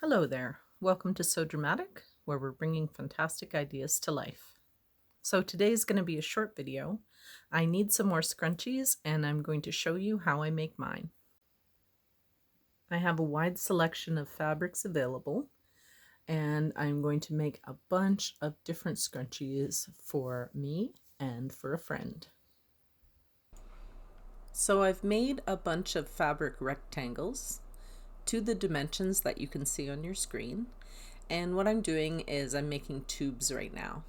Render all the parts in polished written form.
Hello there. Welcome to So Dramatic, where we're bringing fantastic ideas to life. So today is going to be a short video. I need some more scrunchies and I'm going to show you how I make mine. I have a wide selection of fabrics available and I'm going to make a bunch of different scrunchies for me and for a friend. So I've made a bunch of fabric rectangles to the dimensions that you can see on your screen. And what I'm doing is I'm making tubes right now.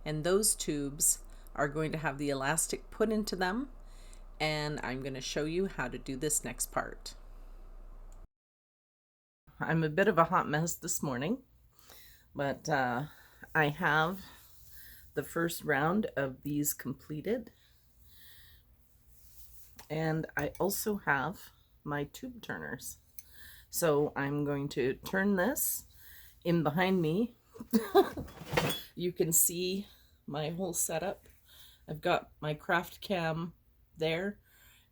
And those tubes are going to have the elastic put into them, and I'm going to show you how to do this next part. I'm a bit of a hot mess this morning, but I have the first round of these completed. And I also have my tube turners. So I'm going to turn this in behind me. You can see my whole setup. I've got my craft cam there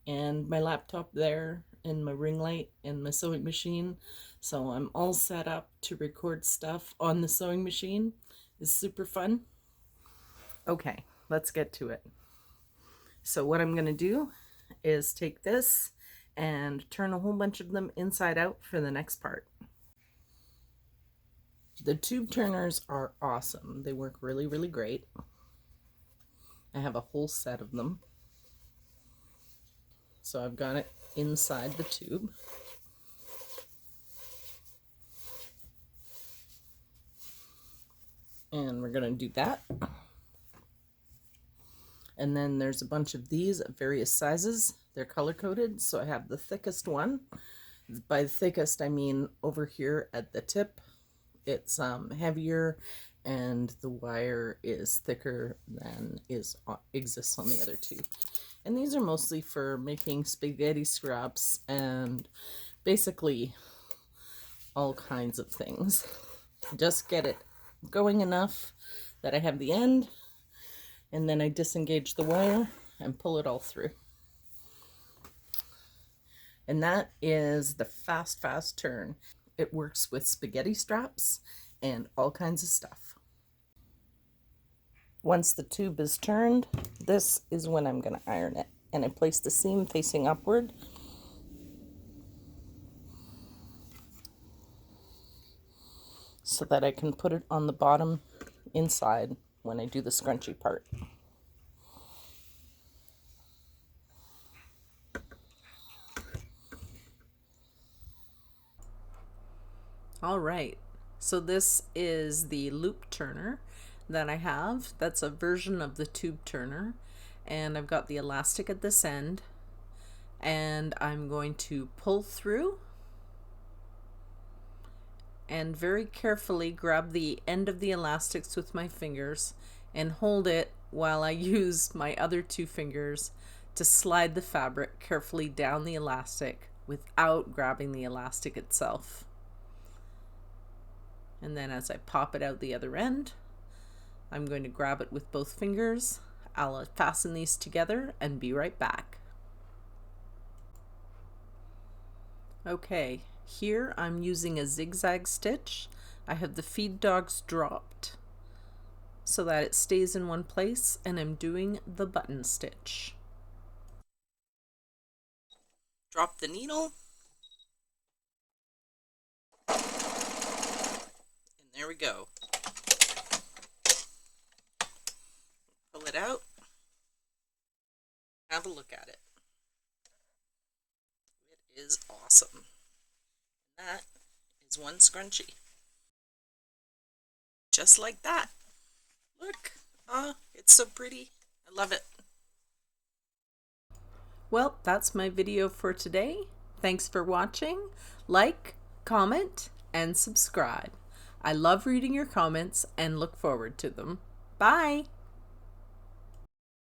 and my laptop there and my ring light and my sewing machine. So I'm all set up to record stuff on the sewing machine. It's super fun. Okay, let's get to it. So what I'm going to do is take this and turn a whole bunch of them inside out for the next part. The tube turners are awesome. They work really, really great. I have a whole set of them. So I've got it inside the tube. And we're going to do that. And then there's a bunch of these of various sizes. They're color coded. So I have the thickest one. By the thickest, I mean over here at the tip. It's heavier and the wire is thicker than exists on the other two. And these are mostly for making spaghetti scraps and basically all kinds of things. Just get it going enough that I have the end, and then I disengage the wire and pull it all through. And that is the fast turn. It works with spaghetti straps and all kinds of stuff. Once the tube is turned, this is when I'm going to iron it. And I place the seam facing upward. So that I can put it on the bottom inside when I do the scrunchie part. All right, so this is the loop turner that I have. That's a version of the tube turner, and I've got the elastic at this end, and I'm going to pull through and very carefully grab the end of the elastics with my fingers and hold it while I use my other two fingers to slide the fabric carefully down the elastic without grabbing the elastic itself. And then as I pop it out the other end, I'm going to grab it with both fingers. I'll fasten these together and be right back. Okay, here I'm using a zigzag stitch. I have the feed dogs dropped so that it stays in one place, and I'm doing the button stitch. Drop the needle. There we go. Pull it out. Have a look at it. It is awesome. That is one scrunchie. Just like that. Look. It's so pretty. I love it. Well, that's my video for today. Thanks for watching. Like, comment, and subscribe. I love reading your comments and look forward to them. Bye!